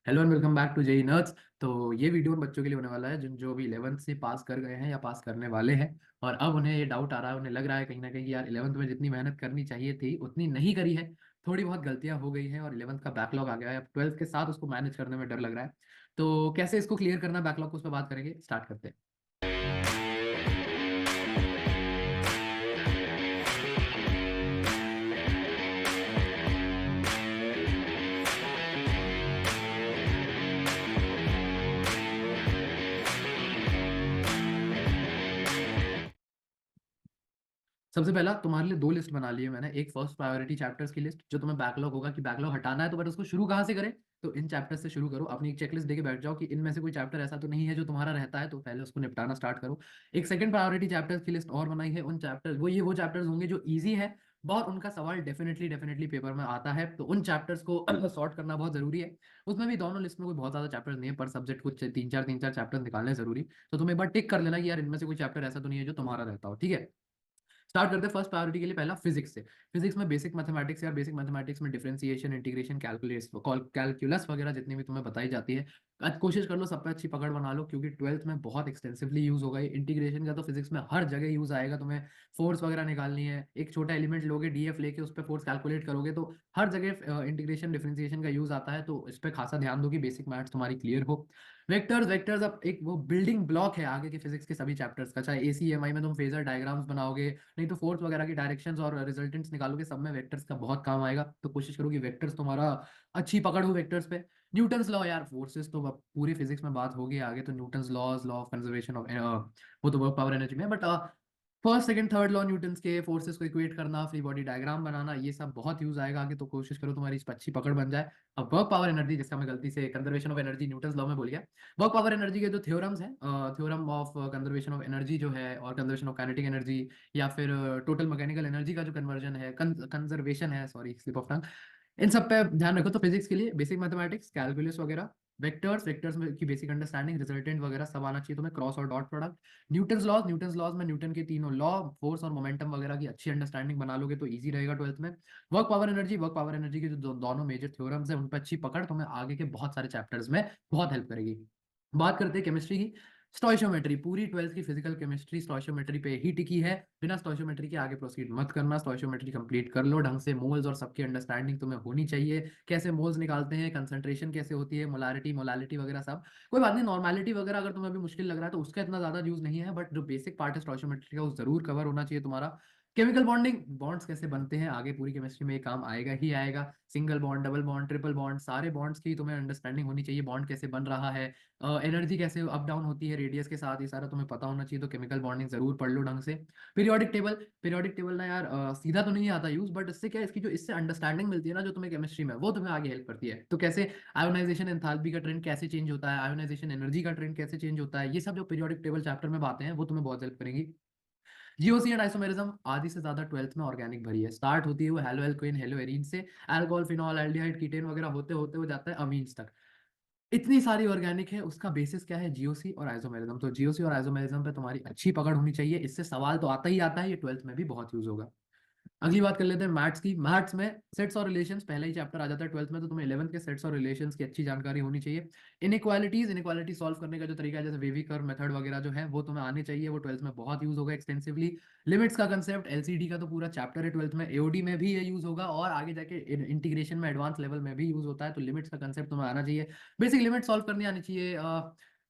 Hello and welcome back to JEE nerds. तो ये video उन बच्चों के लिए होने वाला है जिन जो अभी 11th से पास कर गए हैं या पास करने वाले हैं, और अब उन्हें ये डाउट आ रहा है, उन्हें लग रहा है कहीं ना कहीं यार 11th में जितनी मेहनत करनी चाहिए थी उतनी नहीं करी है, थोड़ी बहुत गलतियां हो गई हैं और 11th का बैकलॉग आ गया है। अब 12th के साथ उसको मैनेज करने में डर लग रहा है। तो कैसे इसको क्लियर करना बैकलॉग को, उस पर बात करेंगे। स्टार्ट करते हैं। सबसे पहला तुम्हारे लिए दो लिस्ट बना ली है मैंने। एक फर्स्ट प्रायोरिटी चैप्टर्स की लिस्ट, जो तुम्हें बैकलॉग होगा कि बैकलॉग हटाना है, तो बट उसको शुरू कहाँ से करें। तो इन चैप्टर्स से शुरू करो। अपनी एक चेकलिस्ट देके बैठ जाओ कि इनमें से कोई चैप्टर ऐसा तो नहीं है जो तुम्हारा रहता है, तो पहले उसको निपटाना स्टार्ट करो। एक सेकंड प्रायोरिटी चैप्टर्स की लिस्ट और बनाई है। उन चैप्टर वो चैप्टर्स होंगे जो ईजी है, बहुत उनका सवाल डेफिनेटली डेफिनेटली पेपर में आता है, तो उन चैप्टर्स को सॉर्ट करना बहुत जरूरी है। उसमें भी दोनों लिस्ट में कोई बहुत ज्यादा चैप्टर्स नहीं है, पर सब्जेक्ट कुछ तीन चार चैप्टर्स निकालने जरूरी। तो तुम एक बार टिक कर लेना कि यार इनमें से कोई चैप्टर ऐसा तो नहीं है जो तुम्हारा रहता हो, ठीक है। स्टार्ट करते हैं फर्स्ट प्रायोरिटी के लिए। पहला फिजिक्स से। फिजिक्स में बेसिक मैथमेटिक्स, यार बेसिक मैथमेटिक्स में डिफरेंशिएशन, इंटीग्रेशन, कैलकुलस वगैरह जितनी भी तुम्हें बताई जाती है, आज कोशिश कर लो सब पे अच्छी पकड़ बना लो, क्योंकि 12th में बहुत एक्सटेंसिवली यूज होगा ये इंटीग्रेशन का। तो फिजिक्स में हर जगह यूज आएगा। तुम्हें फोर्स वगैरह निकालनी है, एक छोटा एलिमेंट लोगे, डीएफ लेके उस पर फोर्स कैलकुलेट करोगे, तो हर जगह इंटीग्रेशन डिफरेंशिएशन का यूज आता है। तो इस पर खासा ध्यान दो कि बेसिक मैथ्स तुम्हारी क्लियर हो। वेक्टर्स, वेक्टर्स अब एक वो बिल्डिंग ब्लॉक है आगे के फिजिक्स के सभी चैप्टर्स का। चाहे एसीएमआई में तुम फेजर डायग्राम्स बनाओगे, नहीं तो फोर्स वगैरह की डायरेक्शंस और रिजल्टेंट्स निकालोगे, सब में वेक्टर्स का बहुत काम आएगा। तो कोशिश करो कि वेक्टर्स तुम्हारा अच्छी पकड़ हो वेक्टर्स पे। न्यूटन्स लॉ, यार फोर्सेस तो अब पूरी फिजिक्स में बात होगी आगे, तो Newton's laws, law of conservation of वो तो वर्क पावर एनर्जी में, but first second third law Newton's के, फोर्सेस को इक्वेट करना, फ्री बॉडी डायग्राम बनाना, ये सब बहुत यूज आएगा आगे। तो कोशिश करो तुम्हारी इस पर अच्छी पकड़ बन जाए। अब वर्क पावर एनर्जी, जिसका मैं गलती से conservation of energy Newton's law में बोल गया। वर्क पावर एनर्जी के जो थ्योरम्स हैं, theorem of conservation of energy जो है, और कंजर्वेशन ऑफ काइनेटिक एनर्जी, या फिर टोटल मैकेनिकल एनर्जी का जो कन्वर्जन है, कंजर्वेशन है, सॉरी स्लिप ऑफ टंग, इन सब पे ध्यान रखो। तो फिजिक्स के लिए बेसिक मैथमेटिक्स, कैलकुलस वगैरह, वेक्टर्स, वेक्टर्स में की बेसिक अंडरस्टैंडिंग, रिजल्टेंट वगैरह सब आना चाहिए तुम्हें, क्रॉस और डॉट प्रोडक्ट। न्यूटन्स लॉज में न्यूटन के तीनों लॉ, फोर्स और मोमेंटम वगैरह की अच्छी अंडरस्टैंडिंग बना लोगे तो इजी रहेगा 12th में। वर्क पावर एनर्जी के जो दोनों मेजर थ्योरम्स है, उन पर अच्छी पकड़ तुम्हें आगे के बहुत सारे चैप्टर्स में बहुत हेल्प करेगी। बात करते हैं केमिस्ट्री की। स्टोइशियोमेट्री, पूरी 12th की फिजिकल केमिस्ट्री स्टोइशियोमेट्री पे ही टिकी है। बिना स्टोइशियोमेट्री के आगे प्रोसीड मत करना। स्टोइशियोमेट्री कंप्लीट कर लो ढंग से। मोल्स और सबकी अंडरस्टैंडिंग तुम्हें होनी चाहिए, कैसे मोल्स निकालते हैं, कंसंट्रेशन कैसे होती है, मोलारिटी मोलालिटी वगैरह सब। कोई बात नहीं, नॉर्मेलिटी वगैरह अगर तुम्हें अभी मुश्किल लग रहा है तो उसका इतना ज्यादा यूज नहीं है, बट जो बेसिक पार्ट है स्टोइशियोमेट्री का वो जरूर कवर होना चाहिए तुम्हारा। केमिकल बॉन्डिंग, बॉन्ड्स कैसे बनते हैं, आगे पूरी केमिस्ट्री में ये काम आएगा ही आएगा। Single bond, double bond, triple bond, सारे बॉन्ड्स की तुम्हें अंडरस्टैंडिंग होनी चाहिए। बॉन्ड कैसे बन रहा है, एनर्जी कैसे अप डाउन होती है रेडियस के साथ, ये सारा तुम्हें पता होना चाहिए। तो केमिकल बॉन्डिंग जरूर पढ़ लो ढंग से। पीरियोडिक टेबल, पीरियोडिक टेबल ना यार सीधा तो नहीं आता यूज, बट इससे क्या है, इसकी जो इससे अंडरस्टैंडिंग मिलती है ना जो तुम्हें केमिस्ट्री में, वो तुम्हें आगे हेल्प करती है। तो कैसे आयोनाइजेशन एंथैल्पी का ट्रेंड कैसे चेंज होता है, आयोनाइजेशन एनर्जी का ट्रेंड कैसे चेंज होता है, ये सब जो पीरियोडिक टेबल चैप्टर में बातें हैं वो तुम्हें बहुत हेल्प करेंगी। जीओसी एंड आइसोमेरिज्म आधी से ज्यादा 12th में ऑर्गेनिक भरी है। स्टार्ट होती है वो हेलो एल्कोइन हेलो एरीन से, अल्कोहल फिनॉल एल्डिहाइड कीटेन वगैरह होते होते हो जाता है अमीन्स तक। इतनी सारी ऑर्गेनिक है, उसका बेसिस क्या है, जीओसी और आइसोमेरिज्म। तो जीओसी और आइसोमेरिज्म पे तुम्हारी अच्छी पकड़ होनी चाहिए, इससे सवाल तो आता ही आता है, ये 12th में भी बहुत यूज होगा। अगली बात कर लेते हैं मैथ्स की। मैथ्स में सेट्स और रिलेशंस पहले ही चैप्टर आ जाता है 12th में, तो तुम्हें 11th के सेट्स और रिलेशंस की अच्छी जानकारी होनी चाहिए। इनइक्वालिटी सॉल्व करने का जो तरीका है, जैसे वेवी कर्व मेथड वगैरह जो है, वो तुम्हें आने चाहिए, वो 12th में बहुत यूज होगा एक्सटेंसिवली। लिमिट्स का कंसेप्ट, एलसीडी का तो पूरा चैप्टर है 12th में, एओडी में भी ये यूज होगा, और आगे जाके इंटीग्रेशन में एडवांस लेवल में भी यूज होता है। तो लिमिट्स का कंसेप्ट तुम्हें आना चाहिए, बेसिक लिमिट सॉल्व करनी आनी चाहिए।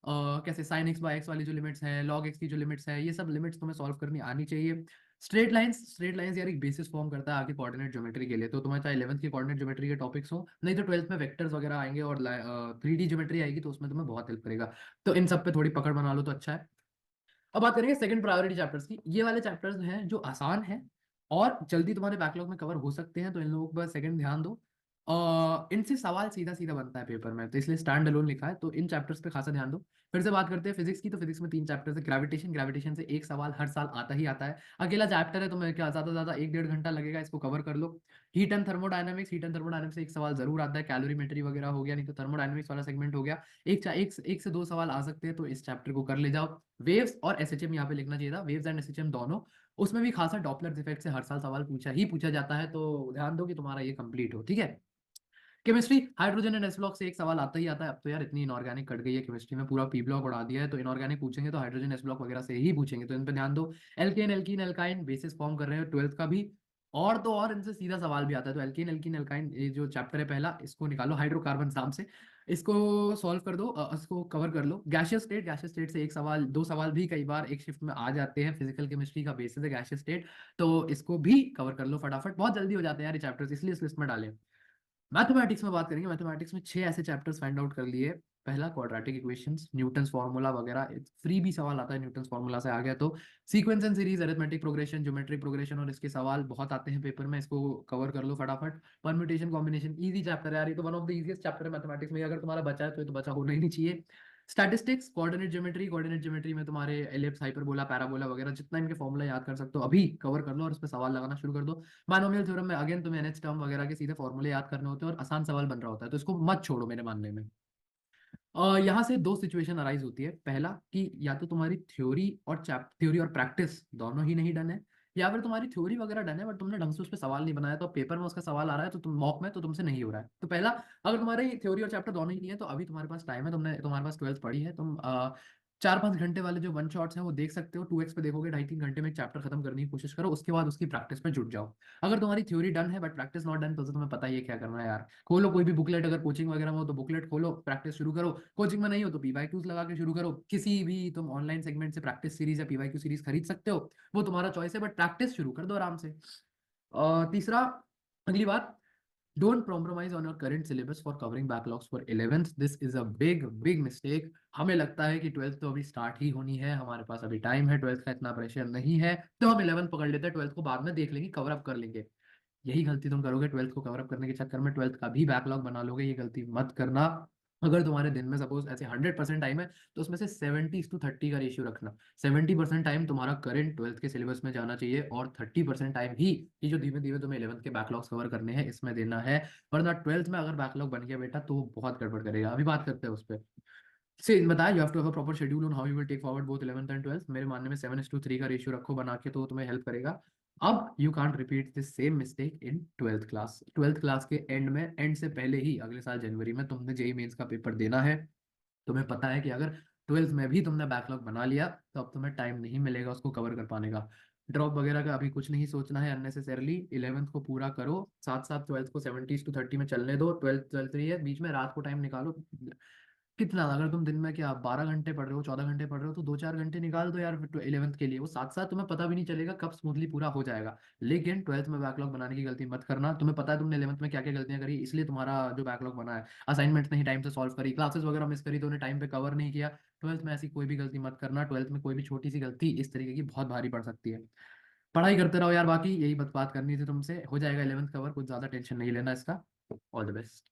कैसे साइन एक्स बाय एक्स वाली जो लिमिट्स है, लॉग एक्स की जो लिमिट्स है, ये सब लिमिट्स तुम्हें सॉल्व करनी आनी चाहिए। स्ट्रेट लाइंस यार एक बेसिस फॉर्म करता है आगे कोऑर्डिनेट ज्योमेट्री के लिए। तो तुम्हें चाहे 11th की कोऑर्डिनेट ज्योमेट्री के टॉपिक्स हो, नहीं तो 12th में वेक्टर्स वगैरह आएंगे और 3D ज्योमेट्री आएगी, तो उसमें तुम्हें बहुत हेल्प करेगा। तो इन सब पे थोड़ी पकड़ बना लो तो अच्छा है। अब बात करेंगे सेकंड प्रायोरिटी चैप्टर्स की। ये वाले चैप्टर्स हैं जो आसान हैं और जल्दी तुम्हारे बैकलॉग में कवर हो सकते हैं, तो इन लोगों पर सेकंड ध्यान दो। इनसे सवाल सीधा सीधा बनता है पेपर में, तो इसलिए स्टैंड अलोन लिखा है, तो इन चैप्टर्स पे खासा ध्यान दो। फिर से बात करते हैं फिजिक्स की। तो फिजिक्स में तीन चैप्टर्स है। ग्रेविटेशन, ग्रेविटेशन से एक सवाल हर साल आता ही आता है। अकेला चैप्टर है, तो मैं क्या ज्यादा से ज्यादा 1 डेढ़ घंटा लगेगा, इसको कवर कर लो। हीट एंड थर्मोडायनेमिक्स से एक सवाल जरूर आता है, कैलोरीमेट्री वगैरह हो गया, नहीं तो थर्मोडायनेमिक्स वाला सेगमेंट हो गया। एक से दो सवाल आ सकते हैं, तो इस चैप्टर को कर ले जाओ। वेव्स और एसएचएम यहाँ पे लिखना चाहिए था, वेव्स एंड एसएचएम दोनों। उसमें भी खासा डॉपलर इफेक्ट से हर साल सवाल पूछा ही पूछा जाता है, तो ध्यान दो कि तुम्हारा ये कंप्लीट हो, ठीक है। Chemistry, hydrogen and S block से एक सवाल आता ही आता है। अब तो यार इतनी इनऑर्गेनिक कट गई है केमिस्ट्री में, पूरा पी ब्लॉक उड़ा दिया है, तो इनऑर्गेनिक पूछेंगे तो हाइड्रोजन एस ब्लॉक वगैरह से ही पूछेंगे, तो इन पे ध्यान दो। Alkane alkene alkyne basis form कर रहे हैं 12th का भी, और तो और इनसे सीधा सवाल भी आता है। तो एल्केन एल्कीन एल्काइन ये जो चैप्टर है पहला, इसको निकालो हाइड्रोकार्बन नाम से, इसको सॉल्व कर दो, इसको कवर कर लो। गैसियस स्टेट से एक सवाल, दो सवाल भी कई बार एक शिफ्ट में आ जाते हैं, फिजिकल केमिस्ट्री का बेसिस है गैसियस स्टेट, तो इसको भी कवर कर लो फटाफट, बहुत जल्दी हो जाते हैं यार ये चैप्टर्स, इसलिए इस लिस्ट में डालें। मैथमेटिक्स में बात करेंगे, मैथमेटिक्स में 6 ऐसे चैप्टर्स फाइंड आउट कर लिए। पहला क्वाड्रेटिक इक्वेशंस, न्यूटन्स फार्मूला वगैरह, फ्री भी सवाल आता है न्यूटन्स फार्मूला से आ गया तो। Sequence and series, arithmetic progression, geometric progression, और इसके सवाल बहुत आते हैं पेपर में, इसको कवर कर लो फटाफट। परम्यूटेशन कॉम्बिनेशन, इजी चैप्टर है यार, ये तो one of the easiest chapter है मैथमेटिक्स में, अगर तुम्हारा बचा है तो ये तो बचा होना ही नहीं चाहिए। स्टैटिस्टिक्स, कोऑर्डिनेट ज्योमेट्री में तुम्हारे एलिप्स, हाइपरबोला, पैराबोला वगैरह जितना इनके फॉर्मूला याद कर सकते हो अभी कवर कर लो, और इस पे सवाल लगाना शुरू कर दो। बायनोमियल थ्योरम में अगेन तुम्हें एनएच टर्म वगैरह के सीधे फॉर्मूले याद करने होते हैं, और आसान सवाल बन रहा होता है, तो इसको मत छोड़ो मेरे मानने में। यहाँ से दो सिचुएशन अराइज होती है, पहला कि या तो तुम्हारी थ्योरी और प्रैक्टिस दोनों ही नहीं डन है, या फिर तुम्हारी थ्योरी वगैरह डन है बट तुमने ढंग से उस पर सवाल नहीं बनाया, तो पेपर में उसका सवाल आ रहा है, तो तुम मॉक में तो तुमसे नहीं हो रहा है। तो पहला, अगर तुम्हारी थ्योरी और चैप्टर दोनों ही नहीं है तो अभी तुम्हारे पास टाइम है, तुम्हारे पास 12th पढ़ी है, तुम 4-5 घंटे वाले जो वन शॉट्स हैं वो देख सकते हो, 2x पे देखोगे, 2.5-3 घंटे में एक चैप्टर खत्म करने की कोशिश करो, उसके बाद उसकी प्रैक्टिस पे जुट जाओ। अगर तुम्हारी थ्योरी डन है बट प्रैक्टिस नॉट डन, तो तुम्हें पता ही है क्या करना है यार, खोलो कोई भी बुकलेट, अगर कोचिंग वगैरह में हो तो बुकलेट खोलो, प्रैक्टिस शुरू करो। कोचिंग में नहीं हो तो पीवाईक्यूज लगा के शुरू करो, किसी भी तुम ऑनलाइन सेगमेंट से प्रैक्टिस सीरीज या पीवाईक्यू सीरीज खरीद सकते हो, वो तुम्हारा चॉइस है, बट प्रैक्टिस शुरू कर दो आराम से। तीसरा, अगली बात, don't compromise on your current syllabus for covering backlogs for 11th, this is a big big mistake. हमें लगता है कि 12th तो अभी स्टार्ट ही होनी है, हमारे पास अभी टाइम है, 12th का इतना प्रेशर नहीं है, तो हम 11th पकड़ लेते हैं, 12th को बाद में देख लेंगे, कवर अप कर लेंगे। यही गलती तुम करोगे, 12th को कवर अप करने के चक्कर में 12th का भी बैकलॉग बना लोगे, ये गलती मत करना। अगर तुम्हारे दिन में सपोज ऐसे 100% टाइम है, तो उसमें से 70:30 का रेशियो रखना। 70% टाइम तुम्हारा करंट 12th के सिलेबस में जाना चाहिए, और 30% टाइम ही ये जो धीमे धीमे तुम्हें 11th के बैकलॉग्स कवर करने हैं इसमें देना है, वरना 12th में अगर बैकलॉग बन गया बेटा तो वो बहुत गड़बड़ करेगा। अभी बात करते हैं उस पर, से बताया, you have to have a proper schedule on how you will take forward both 11th and 12th। मेरे मानने में 7:3 का रेशियो रखो बना के, तो तुम्हें हेल्प करेगा। अब you can't repeat this same mistake in 12th class. 12th class के एंड में, एंड से पहले ही अगले साल जनवरी में तुमने जेई मेंस का पेपर देना है। तुम्हें पता है कि अगर 12th में भी तुमने बैकलॉग बना लिया तो अब तुम्हें टाइम नहीं मिलेगा उसको कवर कर पाने का। ड्रॉप वगैरह का अभी कुछ नहीं सोचना है अननेसेसरली, 11th को पूरा करो, साथ साथ 12th को 70:30 में चलने दो। 12th चल रही है, बीच में रात को टाइम निकालो, कितना, अगर तुम दिन में क्या 12 घंटे पढ़ रहे हो, 14 घंटे पढ़ रहे हो, तो 2-4 घंटे निकाल दो यार 11th के लिए, वो साथ साथ तुम्हें पता भी नहीं चलेगा कब स्मूथली पूरा हो जाएगा। लेकिन 12th में बैकलॉग बनाने की गलती मत करना, तुम्हें पता है तुमने 11th में क्या क्या गलतियां करी, इसलिए तुम्हारा जो बैकलॉग बना है, असाइनमेंट्स नहीं टाइम से सॉल्व करी, क्लासेस वगैरह मिस करी तो उन्हें टाइम पे कवर नहीं किया। 12th में ऐसी कोई भी गलती मत करना, 12th में कोई भी छोटी सी गलती इस तरीके की बहुत भारी पड़ सकती है। पढ़ाई करते रहो यार, बाकी यही बात करनी थी तुमसे, हो जाएगा 11th कवर, कुछ ज्यादा टेंशन नहीं लेना इसका। All the best.